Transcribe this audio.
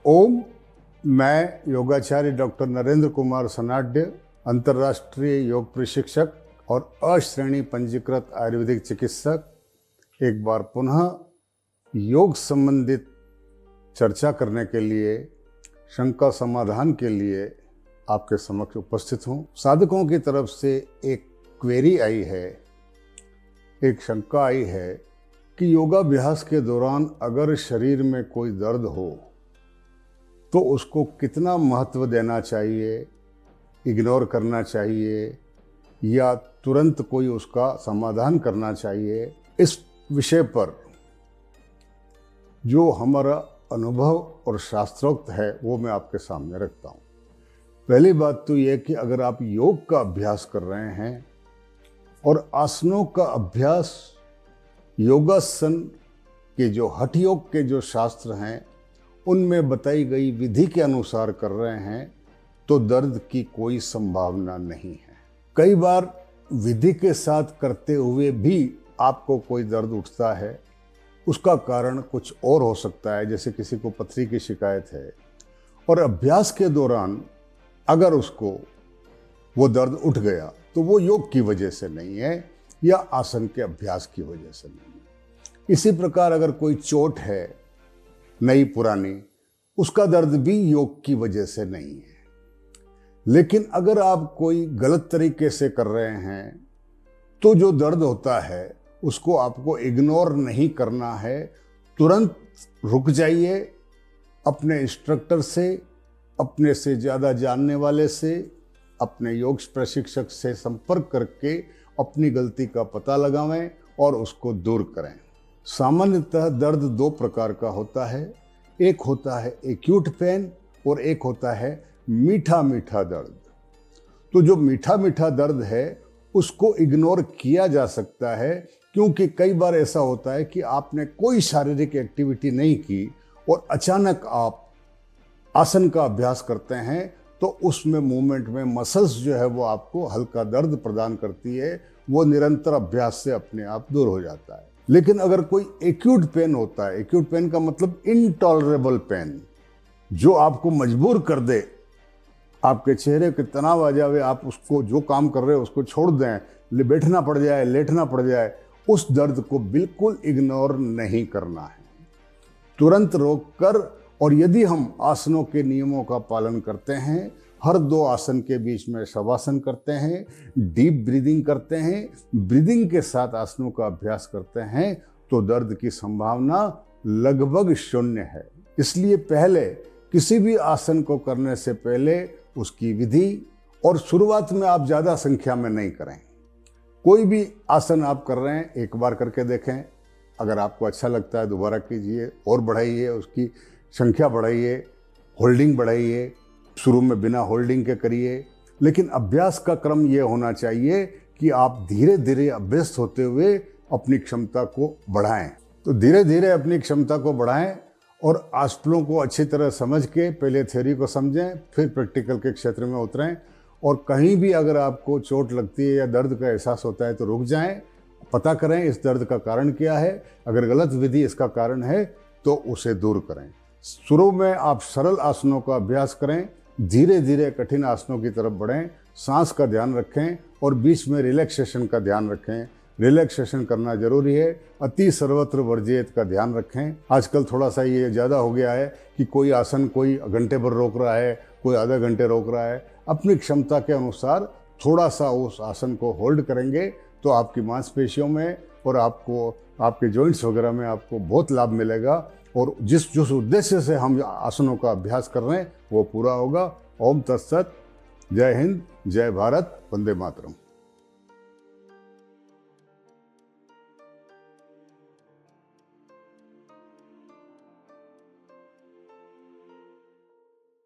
ओम। मैं योगाचार्य डॉक्टर नरेंद्र कुमार सनाड्य, अंतर्राष्ट्रीय योग प्रशिक्षक और अश्रेणी पंजीकृत आयुर्वेदिक चिकित्सक, एक बार पुनः योग संबंधित चर्चा करने के लिए, शंका समाधान के लिए आपके समक्ष उपस्थित हूँ। साधकों की तरफ से एक क्वेरी आई है, एक शंका आई है कि योगाभ्यास के दौरान अगर शरीर में कोई दर्द हो तो उसको कितना महत्व देना चाहिए, इग्नोर करना चाहिए या तुरंत कोई उसका समाधान करना चाहिए। इस विषय पर जो हमारा अनुभव और शास्त्रोक्त है वो मैं आपके सामने रखता हूँ। पहली बात तो यह कि अगर आप योग का अभ्यास कर रहे हैं और आसनों का अभ्यास योगासन के जो हठ योग के जो शास्त्र हैं उनमें बताई गई विधि के अनुसार कर रहे हैं तो दर्द की कोई संभावना नहीं है। कई बार विधि के साथ करते हुए भी आपको कोई दर्द उठता है, उसका कारण कुछ और हो सकता है, जैसे किसी को पथरी की शिकायत है और अभ्यास के दौरान अगर उसको वो दर्द उठ गया तो वो योग की वजह से नहीं है या आसन के अभ्यास की वजह से नहीं है। इसी प्रकार अगर कोई चोट है नई पुरानी, उसका दर्द भी योग की वजह से नहीं है। लेकिन अगर आप कोई गलत तरीके से कर रहे हैं तो जो दर्द होता है उसको आपको इग्नोर नहीं करना है, तुरंत रुक जाइए, अपने इंस्ट्रक्टर से, अपने से ज़्यादा जानने वाले से, अपने योग प्रशिक्षक से संपर्क करके अपनी गलती का पता लगावें और उसको दूर करें। सामान्यतः दर्द दो प्रकार का होता है, एक होता है एक्यूट पेन और एक होता है मीठा मीठा दर्द। तो जो मीठा मीठा दर्द है उसको इग्नोर किया जा सकता है, क्योंकि कई बार ऐसा होता है कि आपने कोई शारीरिक एक्टिविटी नहीं की और अचानक आप आसन का अभ्यास करते हैं तो उसमें मूवमेंट में मसल्स जो है वो आपको हल्का दर्द प्रदान करती है, वो निरंतर अभ्यास से अपने आप दूर हो जाता है। लेकिन अगर कोई एक्यूट पेन होता है, एक्यूट पेन का मतलब इनटॉलरेबल पेन, जो आपको मजबूर कर दे, आपके चेहरे पे तनाव आ जावे, आप उसको जो काम कर रहे हो उसको छोड़ दें, बैठना पड़ जाए, लेटना पड़ जाए, उस दर्द को बिल्कुल इग्नोर नहीं करना है, तुरंत रोक कर। और यदि हम आसनों के नियमों का पालन करते हैं, हर दो आसन के बीच में शवासन करते हैं, डीप ब्रीदिंग करते हैं, ब्रीदिंग के साथ आसनों का अभ्यास करते हैं, तो दर्द की संभावना लगभग शून्य है। इसलिए पहले किसी भी आसन को करने से पहले उसकी विधि, और शुरुआत में आप ज़्यादा संख्या में नहीं करें। कोई भी आसन आप कर रहे हैं एक बार करके देखें, अगर आपको अच्छा लगता है दोबारा कीजिए और बढ़ाइए, उसकी संख्या बढ़ाइए, होल्डिंग बढ़ाइए, शुरू में बिना होल्डिंग के करिए। लेकिन अभ्यास का क्रम ये होना चाहिए कि आप धीरे धीरे अभ्यस्त होते हुए अपनी क्षमता को बढ़ाएं। तो धीरे धीरे अपनी क्षमता को बढ़ाएं और आसनों को अच्छी तरह समझ के पहले थ्योरी को समझें, फिर प्रैक्टिकल के क्षेत्र में उतरें। और कहीं भी अगर आपको चोट लगती है या दर्द का एहसास होता है तो रुक जाएं, पता करें इस दर्द का कारण क्या है, अगर गलत विधि इसका कारण है तो उसे दूर करें। शुरू में आप सरल आसनों का अभ्यास करें, धीरे धीरे कठिन आसनों की तरफ बढ़ें, सांस का ध्यान रखें और बीच में रिलैक्सेशन का ध्यान रखें। रिलैक्सेशन करना जरूरी है, अति सर्वत्र वर्जित का ध्यान रखें। आजकल थोड़ा सा ये ज़्यादा हो गया है कि कोई आसन कोई घंटे भर रोक रहा है, कोई आधा घंटे रोक रहा है। अपनी क्षमता के अनुसार थोड़ा सा उस आसन को होल्ड करेंगे तो आपकी मांसपेशियों में और आपको आपके जॉइंट्स वगैरह में आपको बहुत लाभ मिलेगा और जिस उद्देश्य से हम आसनों का अभ्यास कर रहे हैं वो पूरा होगा। ओम तत्सत। जय हिंद, जय भारत, वंदे मातरम।